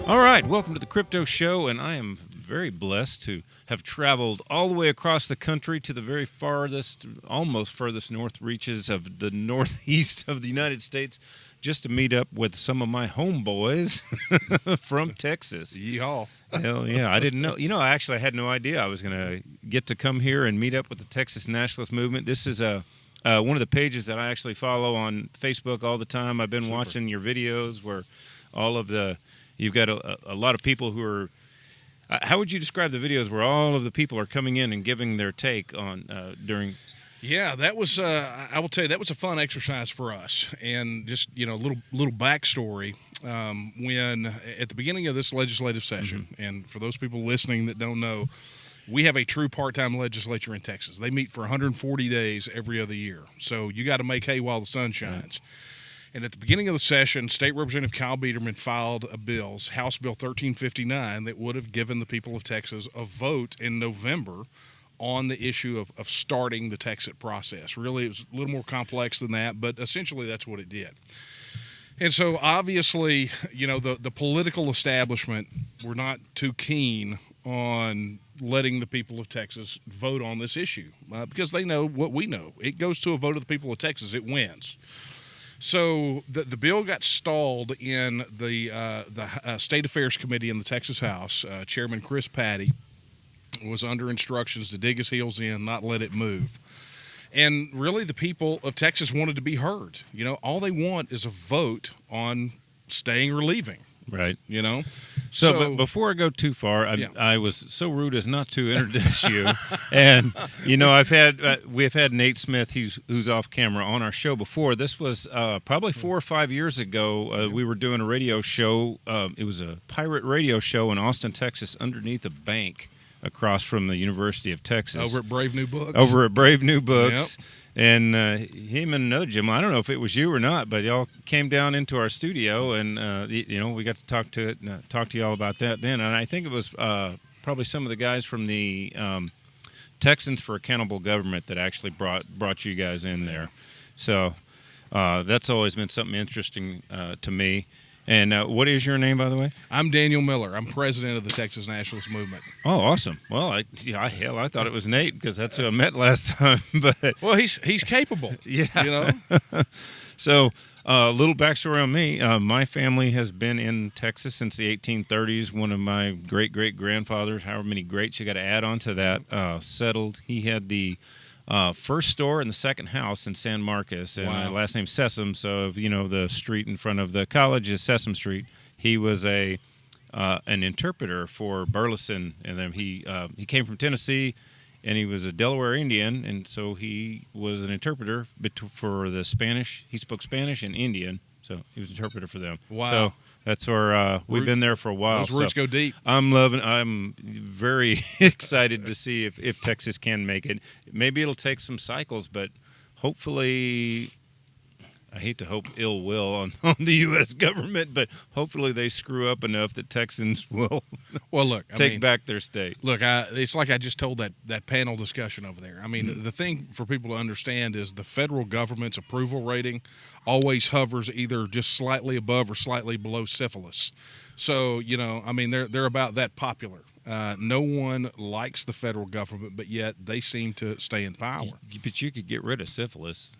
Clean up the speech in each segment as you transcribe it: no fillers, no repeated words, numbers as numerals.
All right, welcome to the Crypto Show, and I am very blessed to have traveled all the way across the country to the very farthest, almost furthest north reaches of the northeast of the United States, just to meet up with some of my homeboys from Texas. Yeehaw. Hell yeah, I didn't know. I actually had no idea I was going to get to come here and meet up with the Texas Nationalist Movement. This is one of the pages that I actually follow on Facebook all the time. I've been watching your videos where all of the... You've got a lot of people who are. How would you describe the videos where all of the people are coming in and giving their take on during? Yeah, that was. I will tell you, that was a fun exercise for us, and just little backstory. When at the beginning of this legislative session, and for those people listening that don't know, we have a true part-time legislature in Texas. They meet for 140 days every other year, so you got to make hay while the sun shines. Right. And at the beginning of the session, State Representative Kyle Biederman filed a bill, House Bill 1359, that would have given the people of Texas a vote in November on the issue of starting the Texit process. Really, it was a little more complex than that, but essentially that's what it did. And so obviously, the political establishment were not too keen on letting the people of Texas vote on this issue because they know what we know. It goes to a vote of the people of Texas, it wins. So the bill got stalled in the State Affairs Committee in the Texas House. Chairman Chris Patty was under instructions to dig his heels in, not let it move. And really the people of Texas wanted to be heard. All they want is a vote on staying or leaving. Right. So but before I go too far, I was so rude as not to introduce you. And we've had Nate Smith, who's off camera, on our show before. This was probably 4 or 5 years ago. We were doing a radio show. It was a pirate radio show in Austin, Texas, underneath a bank across from the University of Texas. Over at Brave New Books. Yep. And him and another gentleman, I don't know if it was you or not, but y'all came down into our studio, and we got to talk to y'all about that then. And I think it was probably some of the guys from the Texans for Accountable Government that actually brought you guys in there. So that's always been something interesting to me. And what is your name, by the way? I'm Daniel Miller. I'm president of the Texas Nationalist Movement. Oh, awesome. Well, I thought it was Nate because that's who I met last time. But he's capable. Yeah. So a little backstory on me. My family has been in Texas since the 1830s. One of my great-great-grandfathers, however many greats you got to add on to that, settled. He had the first store and the second house in San Marcos, and my last name's Sessom, so the street in front of the college is Sessom Street. He was an interpreter for Burleson, and then he came from Tennessee, and he was a Delaware Indian, and so he was an interpreter for the Spanish. He spoke Spanish and Indian, so he was an interpreter for them. Wow. So that's where we've been there for a while. Those roots go deep. I'm very excited to see if Texas can make it. Maybe it'll take some cycles, but hopefully, I hate to hope ill will on the U.S. government, but hopefully they screw up enough that Texans will take back their state. Look, it's like I just told that panel discussion over there. I mean, the thing for people to understand is the federal government's approval rating always hovers either just slightly above or slightly below syphilis. So, they're about that popular. No one likes the federal government, but yet they seem to stay in power. But you could get rid of syphilis.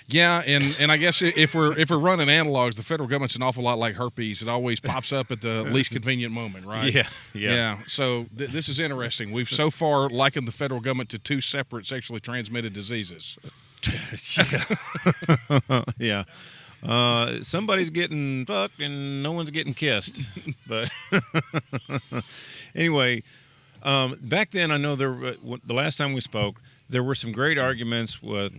Yeah, and I guess if we're running analogs, the federal government's an awful lot like herpes. It always pops up at the least convenient moment, right? Yeah. So this is interesting. We've so far likened the federal government to two separate sexually transmitted diseases. Yeah. Somebody's getting fucked and no one's getting kissed. But anyway, back then I know the last time we spoke, there were some great arguments with,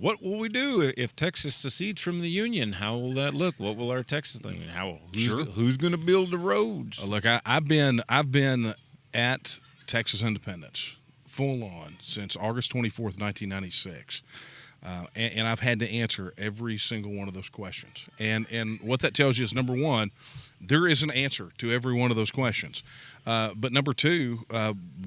what will we do if Texas secedes from the Union? How will that look? What will our Texas thing? Who's going to build the roads? Look, I've been at Texas independence full on since August 24th, 1996. And I've had to answer every single one of those questions. And what that tells you is, number one, there is an answer to every one of those questions. But number two,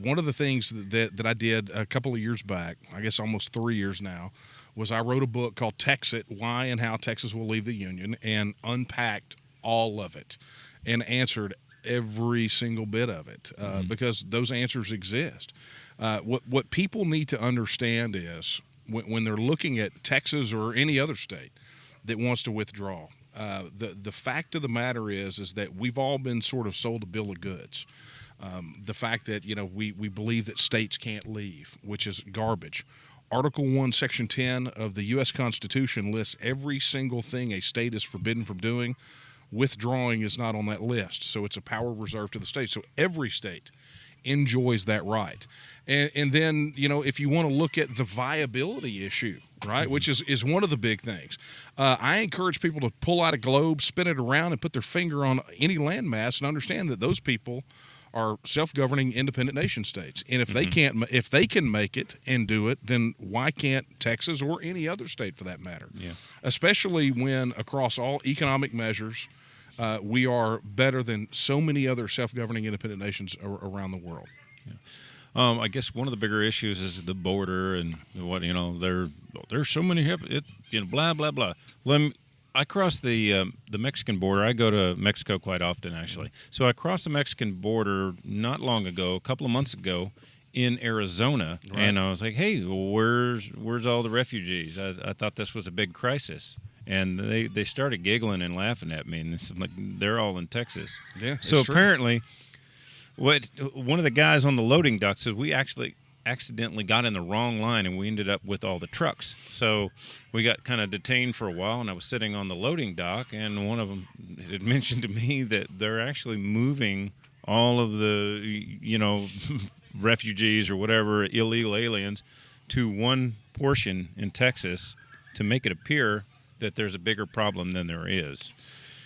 one of the things that I did a couple of years back, I guess almost 3 years now, was I wrote a book called Texit, Why and How Texas Will Leave the Union, and unpacked all of it. and answered every single bit of it because those answers exist. What people need to understand is when they're looking at Texas or any other state that wants to withdraw, the fact of the matter is that we've all been sort of sold a bill of goods. The fact that we believe that states can't leave, which is garbage. Article 1, Section 10 of the U.S. Constitution lists every single thing a state is forbidden from doing. Withdrawing is not on that list, so it's a power reserved to the state. So every state enjoys that right. And then, if you want to look at the viability issue, right, which is one of the big things, I encourage people to pull out a globe, spin it around, and put their finger on any landmass and understand that those people are self-governing independent nation states. And if they can make it and do it, then why can't Texas or any other state for that matter? Yeah. Especially when across all economic measures, we are better than so many other self-governing independent nations around the world. Yeah. I guess one of the bigger issues is the border and what there's so many blah blah blah. I cross the Mexican border. I go to Mexico quite often, actually. So I crossed the Mexican border not long ago, a couple of months ago, in Arizona, right. And I was like, "Hey, where's all the refugees? I thought this was a big crisis." And they started giggling and laughing at me, and it's like they're all in Texas. Yeah. So apparently, one of the guys on the loading dock said we actually accidentally got in the wrong line, and we ended up with all the trucks. So we got kind of detained for a while, and I was sitting on the loading dock, and one of them had mentioned to me that they're actually moving all of the refugees or whatever, illegal aliens, to one portion in Texas to make it appear that there's a bigger problem than there is.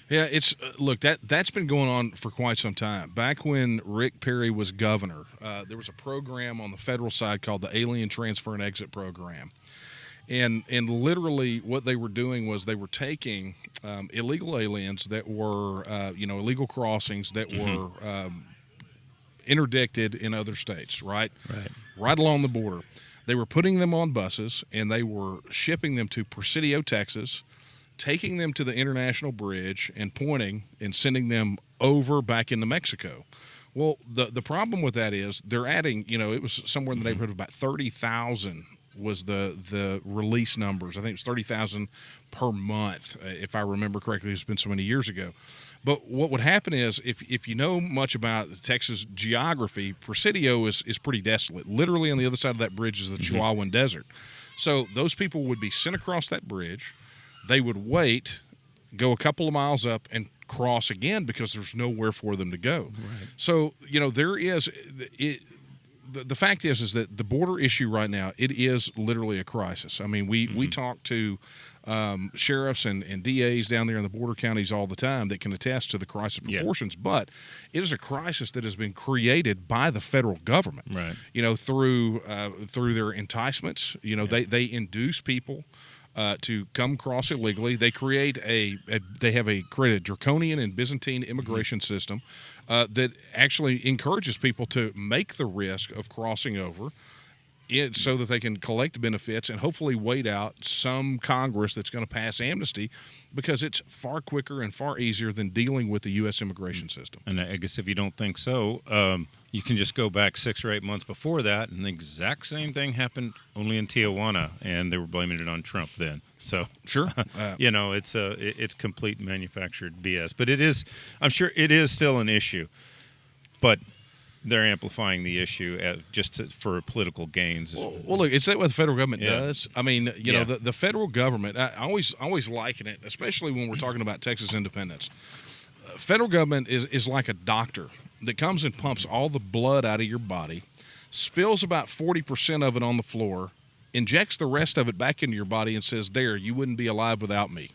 Yeah, it's look, that's been going on for quite some time. Back when Rick Perry was governor, there was a program on the federal side called the Alien Transfer and Exit Program. And literally what they were doing was they were taking illegal aliens that were, illegal crossings that were interdicted in other states, right along the border. They were putting them on buses, and they were shipping them to Presidio, Texas, taking them to the international bridge and pointing and sending them over back into Mexico. Well, the problem with that is they're adding, it was somewhere in the neighborhood of about 30,000 was the release numbers. I think it was 30,000 per month, if I remember correctly. It's been so many years ago. But what would happen is if you know much about Texas geography, Presidio is pretty desolate. Literally on the other side of that bridge is the Chihuahuan Desert. So those people would be sent across that bridge. They would wait, go a couple of miles up, and cross again because there's nowhere for them to go. Right. So, there is the fact is that the border issue right now, it is literally a crisis. I mean, we talk to sheriffs and DAs down there in the border counties all the time that can attest to the crisis proportions, but it is a crisis that has been created by the federal government, right? Through their enticements. They induce people to come across illegally. They create created a draconian and Byzantine immigration system that actually encourages people to make the risk of crossing over so that they can collect benefits and hopefully wait out some Congress that's going to pass amnesty, because it's far quicker and far easier than dealing with the U.S. immigration system. And I guess if you don't think so, you can just go back 6 or 8 months before that, and the exact same thing happened only in Tijuana, and they were blaming it on Trump then. So sure, it's complete manufactured BS. But I'm sure it is still an issue, but they're amplifying the issue for political gains. Well, look, is that what the federal government does? I mean, the federal government, I always liken it, especially when we're talking about Texas independence. Federal government is like a doctor that comes and pumps all the blood out of your body, spills about 40% of it on the floor, injects the rest of it back into your body and says, there, you wouldn't be alive without me.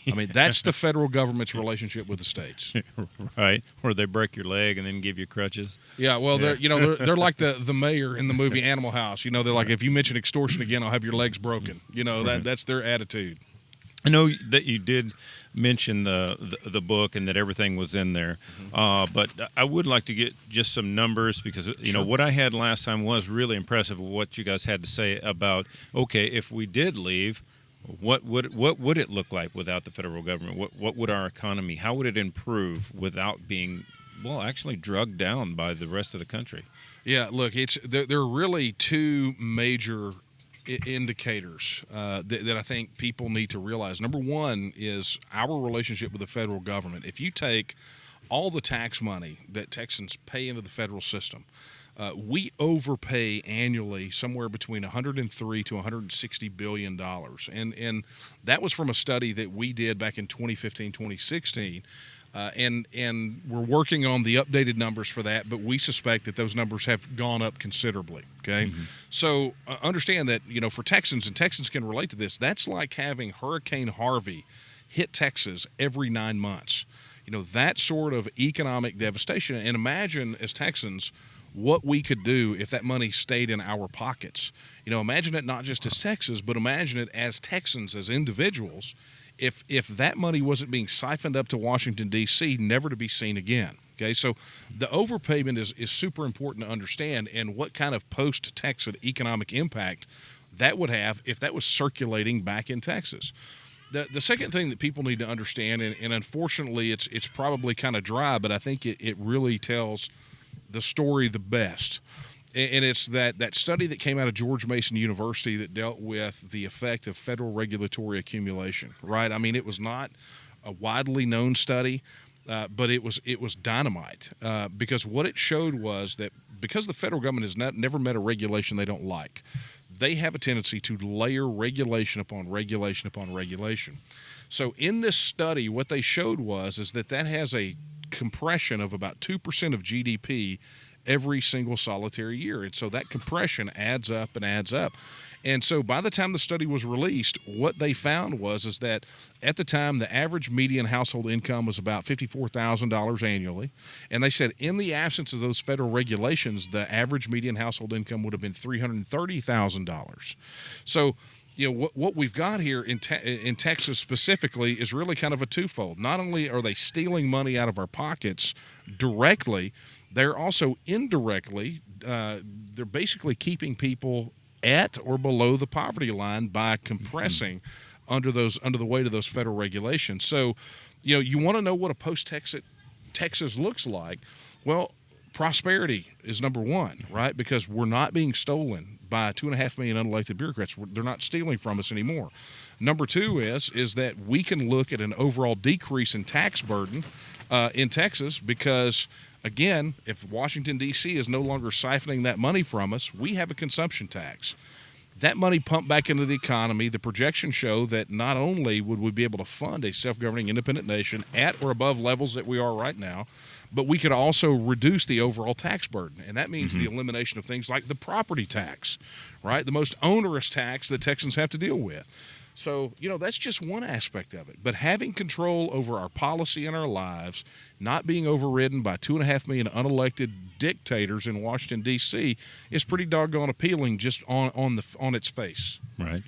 I mean, that's the federal government's relationship with the states. Right. Or they break your leg and then give you crutches. Yeah, well, they're like the mayor in the movie Animal House. They're like, if you mention extortion again, I'll have your legs broken. That's their attitude. I know that you did mention the book and that everything was in there, but I would like to get just some numbers, because what I had last time was really impressive. What you guys had to say about, okay, if we did leave, What would it look like without the federal government? What would our economy? How would it improve without being, well, actually drugged down by the rest of the country? Yeah, look, there are really two major indicators that I think people need to realize. Number one is our relationship with the federal government. If you take all the tax money that Texans pay into the federal system, we overpay annually somewhere between $103 to $160 billion. And that was from a study that we did back in 2015, 2016. And we're working on the updated numbers for that, but we suspect that those numbers have gone up considerably. Okay, so understand that for Texans, and Texans can relate to this. That's like having Hurricane Harvey hit Texas every 9 months. That sort of economic devastation. And imagine as Texans what we could do if that money stayed in our pockets. Imagine it not just as Texans, but imagine it as Texans, as individuals. If that money wasn't being siphoned up to Washington, D.C., never to be seen again. Okay, so the overpayment is super important to understand, and what kind of post-Texas economic impact that would have if that was circulating back in Texas. The second thing that people need to understand, and unfortunately it's probably kind of dry, but I think it really tells the story the best. And it's that study that came out of George Mason University that dealt with the effect of federal regulatory accumulation, right? I mean, it was not a widely known study, but it was dynamite because what it showed was that because the federal government has never met a regulation they don't like, they have a tendency to layer regulation upon regulation upon regulation. So in this study, what they showed is that has a compression of about 2% of GDP every single solitary year. And so that compression adds up and adds up. And so by the time the study was released, what they found is that at the time, the average median household income was about $54,000 annually. And they said in the absence of those federal regulations, the average median household income would have been $330,000. So what we've got here in Texas specifically is really kind of a twofold. Not only are they stealing money out of our pockets directly, they're also indirectly, they're basically keeping people at or below the poverty line by compressing under the weight of those federal regulations. So, you want to know what a post-Texas looks like. Well, prosperity is number one, right? Because we're not being stolen by 2.5 million unelected bureaucrats. They're not stealing from us anymore. Number two is that we can look at an overall decrease in tax burden in Texas because, again, if Washington, D.C. is no longer siphoning that money from us, we have a consumption tax. That money pumped back into the economy, the projections show that not only would we be able to fund a self-governing independent nation at or above levels that we are right now, but we could also reduce the overall tax burden. And that means the elimination of things like the property tax, right? The most onerous tax that Texans have to deal with. So, that's just one aspect of it. But having control over our policy and our lives, not being overridden by 2.5 million unelected dictators in Washington, D.C., is pretty doggone appealing just on its face. Right.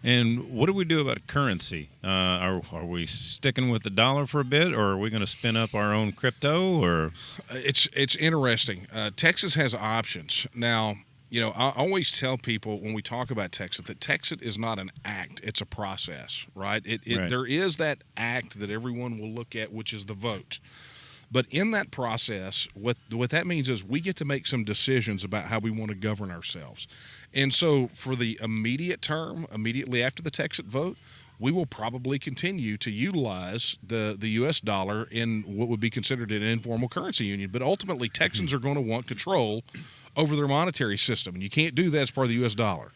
And what do we do about currency? Are we sticking with the dollar for a bit, or are we going to spin up our own crypto? Or it's interesting. Texas has options now. I always tell people when we talk about Texit that Texit is not an act; it's a process, right? Right. There is that act that everyone will look at, which is the vote. But in that process, what that means is we get to make some decisions about how we want to govern ourselves. And so for the immediate term, immediately after the Texit vote, we will probably continue to utilize the U.S. dollar in what would be considered an informal currency union. But ultimately, Texans are going to want control over their monetary system, and you can't do that as part of the U.S. dollar.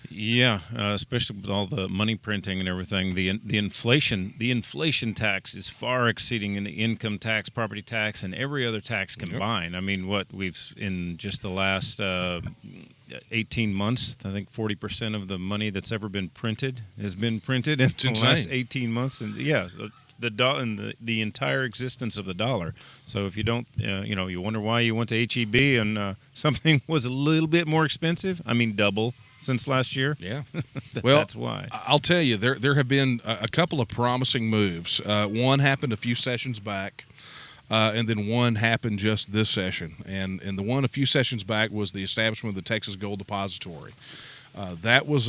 Yeah, especially with all the money printing and everything, the inflation tax is far exceeding in the income tax, property tax, and every other tax combined. Yep. I mean, what we've in just the last 18 months, I think 40% of the money that's ever been printed has been printed in the last 18 months, and the entire existence of the dollar. So if you don't, you wonder why you went to HEB and something was a little bit more expensive. I mean, double since last year. Yeah. Well, that's why. I'll tell you, there have been a couple of promising moves. One happened a few sessions back, and then one happened just this session. And the one a few sessions back was the establishment of the Texas Gold Depository. That was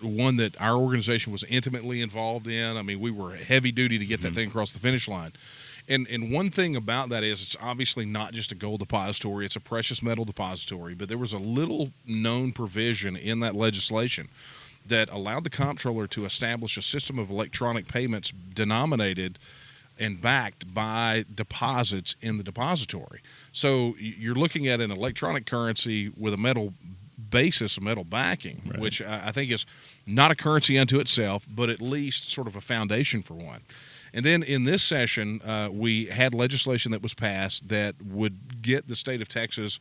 one that our organization was intimately involved in. I mean, we were heavy duty to get that thing across the finish line. And one thing about that is it's obviously not just a gold depository, it's a precious metal depository, but there was a little known provision in that legislation that allowed the comptroller to establish a system of electronic payments denominated and backed by deposits in the depository. So you're looking at an electronic currency with a metal basis, a metal backing, right, which I think is not a currency unto itself, but at least sort of a foundation for one. And then in this session, we had legislation that was passed that would get the state of Texas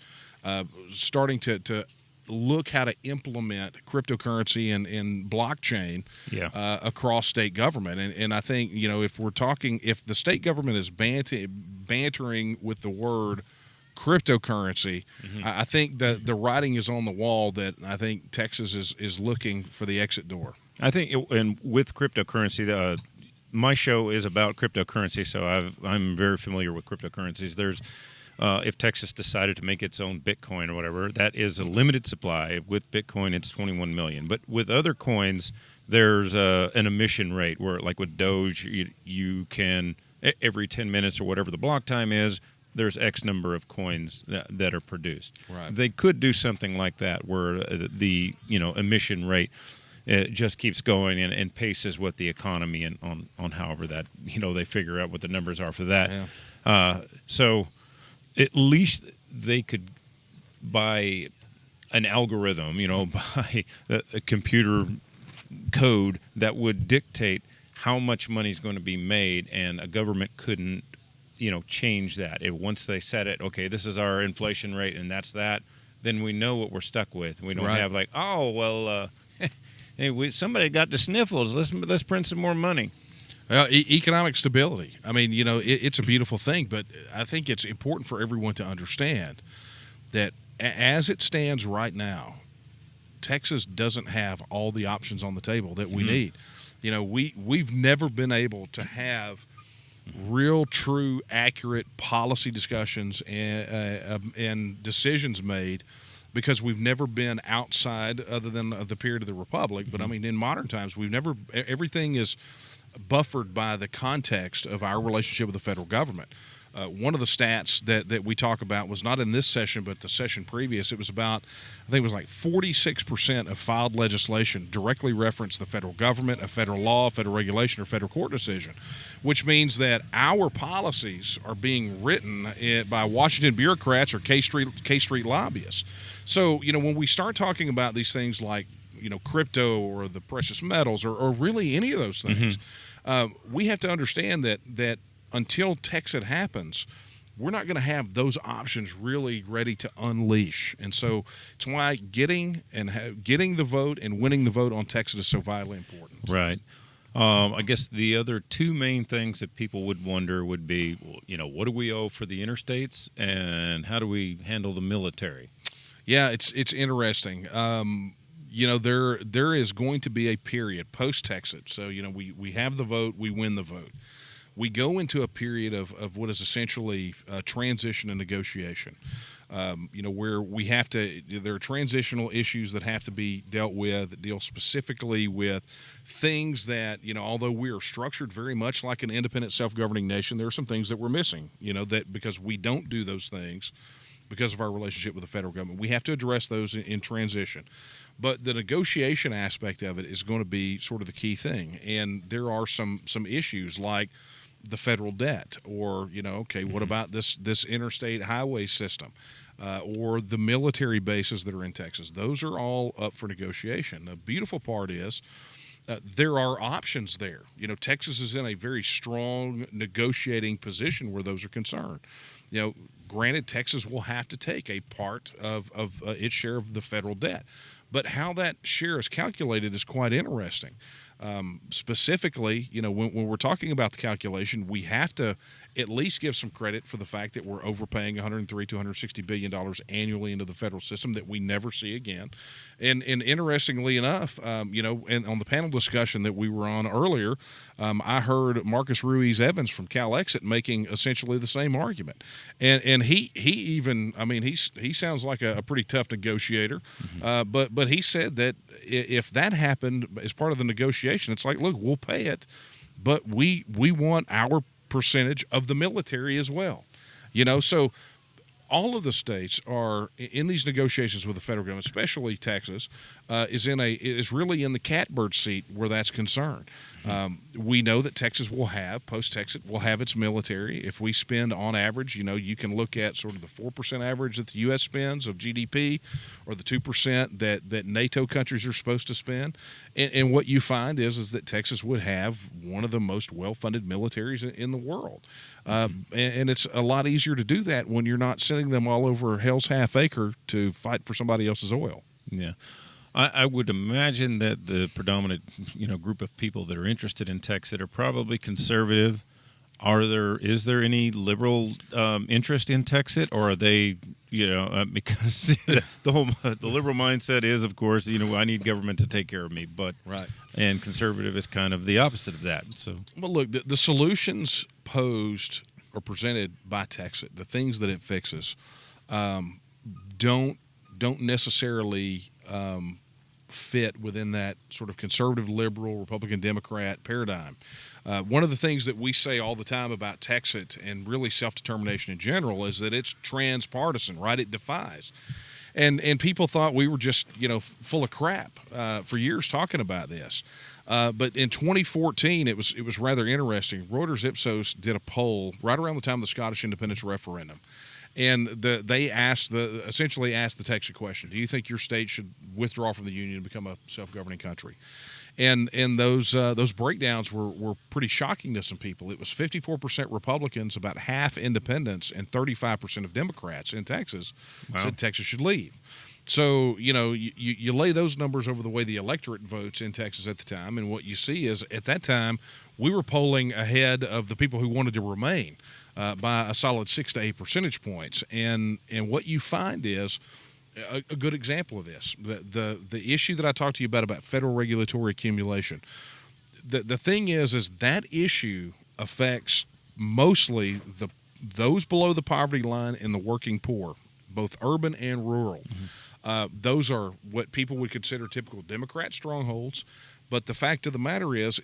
starting to look how to implement cryptocurrency and blockchain across state government. And I think, if we're talking, if the state government is bantering with the word cryptocurrency, I think that the writing is on the wall that I think Texas is looking for the exit door. I think, and with cryptocurrency, my show is about cryptocurrency, so I'm very familiar with cryptocurrencies. There's, if Texas decided to make its own Bitcoin or whatever, that is a limited supply. With Bitcoin, it's 21 million. But with other coins, there's an emission rate where, like with Doge, you can, every 10 minutes or whatever the block time is, there's X number of coins that are produced. Right. They could do something like that where the emission rate, it just keeps going and paces with the economy and on however that they figure out what the numbers are for that. Yeah. So at least they could buy an algorithm, buy a computer code that would dictate how much money is going to be made, and a government couldn't change that. Once they set it, okay, this is our inflation rate and that's that, then we know what we're stuck with. We don't have like, oh well. Hey, somebody got the sniffles. Let's print some more money. Economic stability. I mean, it's a beautiful thing, but I think it's important for everyone to understand that as it stands right now, Texas doesn't have all the options on the table that we need. We've never been able to have real, true, accurate policy discussions and decisions made, because we've never been outside other than the period of the Republic. But I mean, in modern times, everything is buffered by the context of our relationship with the federal government. One of the stats that we talk about was not in this session, but the session previous. It was about, I think it was like 46% of filed legislation directly referenced the federal government, a federal law, federal regulation, or federal court decision, which means that our policies are being written by Washington bureaucrats or K Street lobbyists. So, when we start talking about these things like, crypto or the precious metals or really any of those things, we have to understand that until Texit happens, we're not going to have those options really ready to unleash. And so it's why getting the vote and winning the vote on Texit is so vitally important. Right. I guess the other two main things that people would wonder would be, what do we owe for the interstates, and how do we handle the military? Yeah, it's interesting. There is going to be a period post-Texit. So, we have the vote, we win the vote. We go into a period of what is essentially transition and negotiation, where there are transitional issues that have to be dealt with, that deal specifically with things that, although we are structured very much like an independent self-governing nation, there are some things that we're missing, that because we don't do those things because of our relationship with the federal government. We have to address those in transition. But the negotiation aspect of it is going to be sort of the key thing. And there are some issues like the federal debt, or what about this interstate highway system, or the military bases that are in Texas? Those are all up for negotiation. The beautiful part is there are options there. Texas is in a very strong negotiating position where those are concerned. Granted, Texas will have to take a part of its share of the federal debt, but how that share is calculated is quite interesting. Specifically, when we're talking about the calculation, we have to at least give some credit for the fact that we're overpaying $103 to $160 billion annually into the federal system that we never see again. And interestingly enough, and on the panel discussion that we were on earlier, I heard Marcus Ruiz Evans from Texit making essentially the same argument. And he even, he sounds like a pretty tough negotiator, but but he said that if that happened as part of the negotiation, it's like, look, we'll pay it, but we want our percentage of the military as well. So all of the states are in these negotiations with the federal government, especially Texas, is really in the catbird seat where that's concerned. We know that Texas will have, post-Texit, will have its military. If we spend on average, you can look at sort of the 4% average that the U.S. spends of GDP, or the 2% that NATO countries are supposed to spend. And what you find is that Texas would have one of the most well-funded militaries in the world. And it's a lot easier to do that when you're not sending them all over hell's half acre to fight for somebody else's oil. Yeah. I would imagine that the predominant, group of people that are interested in Texit are probably conservative. Is there any liberal interest in Texit, or are they, because the liberal mindset is, of course, I need government to take care of me, but right, and conservative is kind of the opposite of that. So, well, look, the solutions posed or presented by Texit, the things that it fixes, don't necessarily fit within that sort of conservative, liberal, Republican, Democrat paradigm. One of the things that we say all the time about Texit and really self-determination in general is that it's transpartisan, right? It defies. And people thought we were just, full of crap for years talking about this. But in 2014, it was rather interesting. Reuters Ipsos did a poll right around the time of the Scottish independence referendum. And they essentially asked the Texit question: do you think your state should withdraw from the Union and become a self-governing country? And those breakdowns were pretty shocking to some people. It was 54% Republicans, about half independents, and 35% of Democrats in Texas said Texas should leave. So, you lay those numbers over the way the electorate votes in Texas at the time, and what you see is at that time we were polling ahead of the people who wanted to remain by a solid 6 to 8 percentage points. And what you find is a good example of this. The issue that I talked to you about federal regulatory accumulation. The thing is that issue affects mostly those below the poverty line and the working poor, both urban and rural. Those are what people would consider typical Democrat strongholds. But the fact of the matter is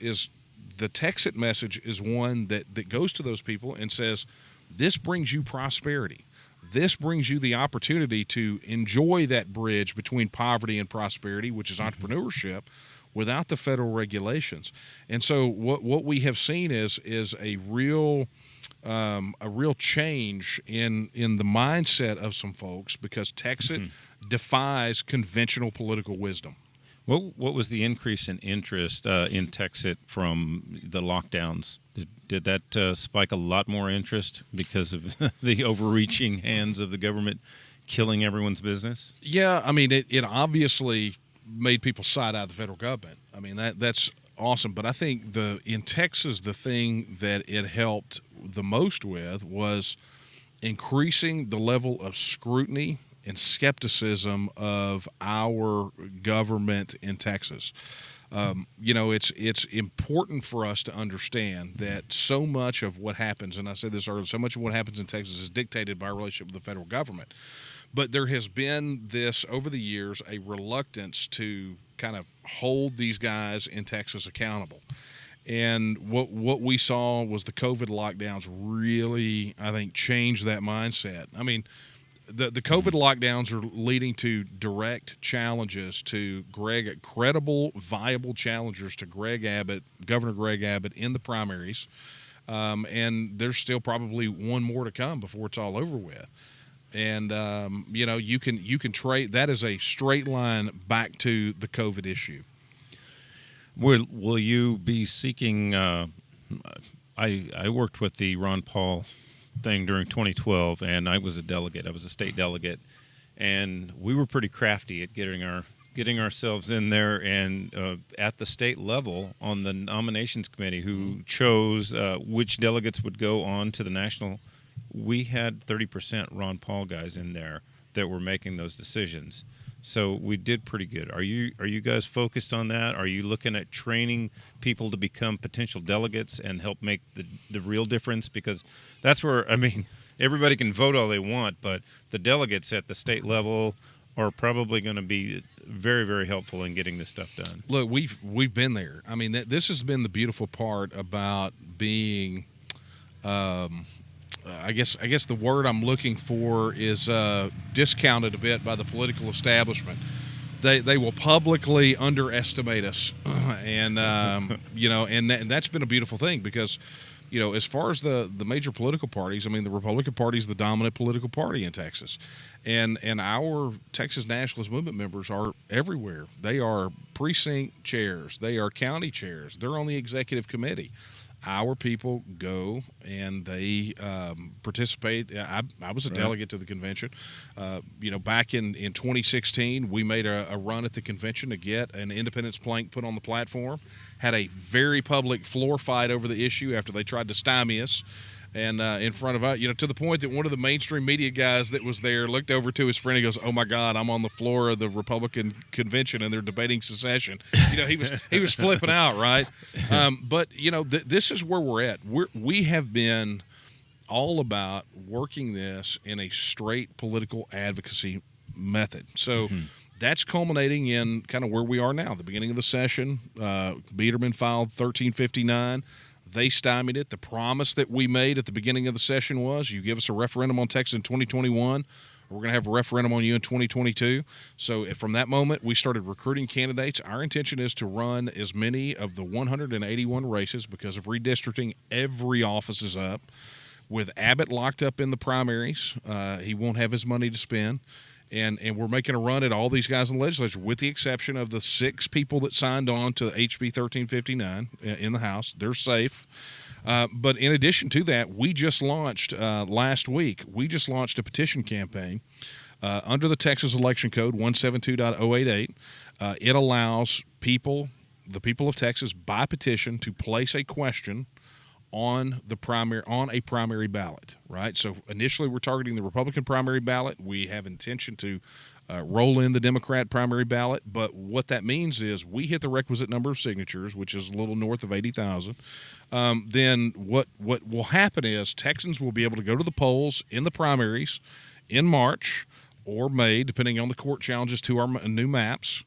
the Texit message is one that goes to those people and says, this brings you prosperity. This brings you the opportunity to enjoy that bridge between poverty and prosperity, which is entrepreneurship, without the federal regulations. And so what we have seen is a real change in the mindset of some folks, because Texit defies conventional political wisdom. What was the increase in interest in Texit from the lockdowns? Did that spike a lot more interest because of the overreaching hands of the government killing everyone's business? Yeah, I mean, it obviously made people side eye the federal government. I mean, that's awesome. But I think in Texas, the thing that it helped the most with was increasing the level of scrutiny and skepticism of our government in Texas. It's important for us to understand that so much of what happens, and I said this earlier, so much of what happens in Texas is dictated by our relationship with the federal government. But there has been this, over the years, a reluctance to kind of hold these guys in Texas accountable. And what we saw was the COVID lockdowns really, I think, changed that mindset. I mean, the COVID lockdowns are leading to direct challenges to credible, viable challengers to Governor Greg Abbott in the primaries. And there's still probably one more to come before it's all over with. And, you can trade, that is a straight line back to the COVID issue. Will you be seeking, I worked with the Ron Paul thing during 2012, and I was a delegate. I was a state delegate, and we were pretty crafty at getting ourselves in there, and at the state level on the nominations committee who chose which delegates would go on to the national. We had 30% Ron Paul guys in there that were making those decisions. So we did pretty good. Are you guys focused on that? Are you looking at training people to become potential delegates and help make the real difference? Because that's where, I mean, everybody can vote all they want, but the delegates at the state level are probably going to be very, very helpful in getting this stuff done. Look, we've been there. I mean, this has been the beautiful part about being. I guess the word I'm looking for is discounted a bit by the political establishment. They will publicly underestimate us, and and that's been a beautiful thing because, as far as the major political parties, I mean, the Republican Party is the dominant political party in Texas, and our Texas Nationalist Movement members are everywhere. They are precinct chairs, they are county chairs, they're on the executive committee. Our people go and they participate. I was a delegate to the convention. Back in 2016, we made a run at the convention to get an independence plank put on the platform. Had a very public floor fight over the issue after they tried to stymie us. And in front of us, to the point that one of the mainstream media guys that was there looked over to his friend and goes, "Oh my God, I'm on the floor of the Republican convention and they're debating secession." He was flipping out, right? But this is where we're at. We have been all about working this in a straight political advocacy method. So. That's culminating in kind of where we are now. The beginning of the session, Biederman filed 1359. They stymied it. The promise that we made at the beginning of the session was, you give us a referendum on Texas in 2021, we're going to have a referendum on you in 2022. So from that moment, we started recruiting candidates. Our intention is to run as many of the 181 races because of redistricting. Every office is up. With Abbott locked up in the primaries, he won't have his money to spend. And we're making a run at all these guys in the legislature, with the exception of the 6 people that signed on to HB 1359 in the House. They're safe. But in addition to that, we just launched last week, a petition campaign under the Texas Election Code 172.088. It allows the people of Texas, by petition, to place a question on a primary ballot, right? So initially we're targeting the Republican primary ballot. We have intention to roll in the Democrat primary ballot, but what that means is we hit the requisite number of signatures, which is a little north of 80,000. Then what will happen is Texans will be able to go to the polls in the primaries in March or May, depending on the court challenges to our new maps,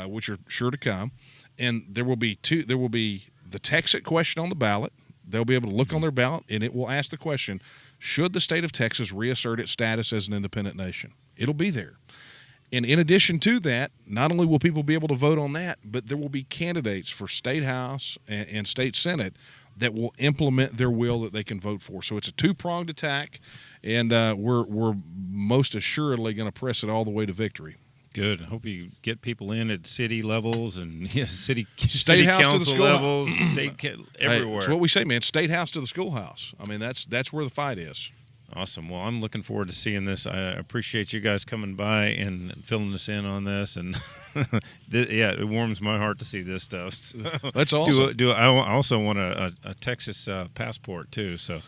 which are sure to come. And there will be the Texit question on the ballot. They'll be able to look on their ballot, and it will ask the question, should the state of Texas reassert its status as an independent nation? It'll be there. And in addition to that, not only will people be able to vote on that, but there will be candidates for state house and state senate that will implement their will that they can vote for. So it's a two-pronged attack, and we're most assuredly going to press it all the way to victory. Good. I hope you get people in at city levels and city state house council to the school levels, state everywhere. Hey, it's what we say, man. State house to the schoolhouse. I mean, that's where the fight is. Awesome. Well, I'm looking forward to seeing this. I appreciate you guys coming by and filling us in on this, and it warms my heart to see this stuff. So, that's awesome. I also want a Texas passport too. So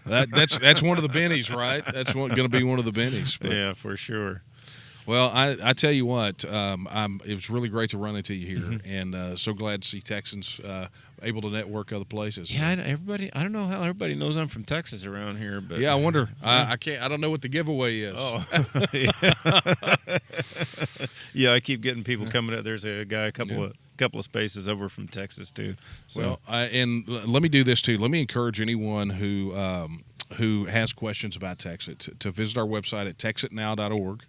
that's one of the bennies, right? That's going to be one of the bennies. But. Yeah, for sure. Well, I tell you what, it was really great to run into you here, and so glad to see Texans able to network other places. Yeah, I don't know how everybody knows I'm from Texas around here, but yeah, I wonder. I don't know what the giveaway is. Oh, yeah, I keep getting people coming up. There's a guy a couple of spaces over from Texas too. So. Well, and let me do this too. Let me encourage anyone who has questions about Texit to visit our website at texitnow.org.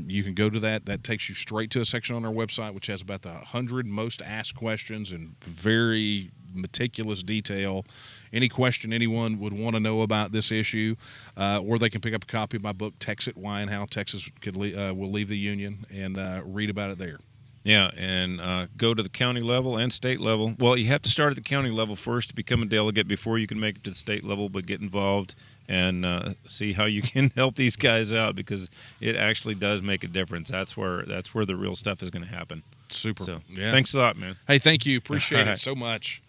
You can go to that. That takes you straight to a section on our website, which has about the 100 most asked questions in very meticulous detail. Any question anyone would want to know about this issue, or they can pick up a copy of my book, Texit, Why and How Texas will Leave the Union, and read about it there. Yeah, and go to the county level and state level. Well, you have to start at the county level first to become a delegate before you can make it to the state level, but get involved and see how you can help these guys out, because it actually does make a difference. That's where the real stuff is going to happen. Super. So, yeah. Thanks a lot, man. Hey, thank you. Appreciate it so much.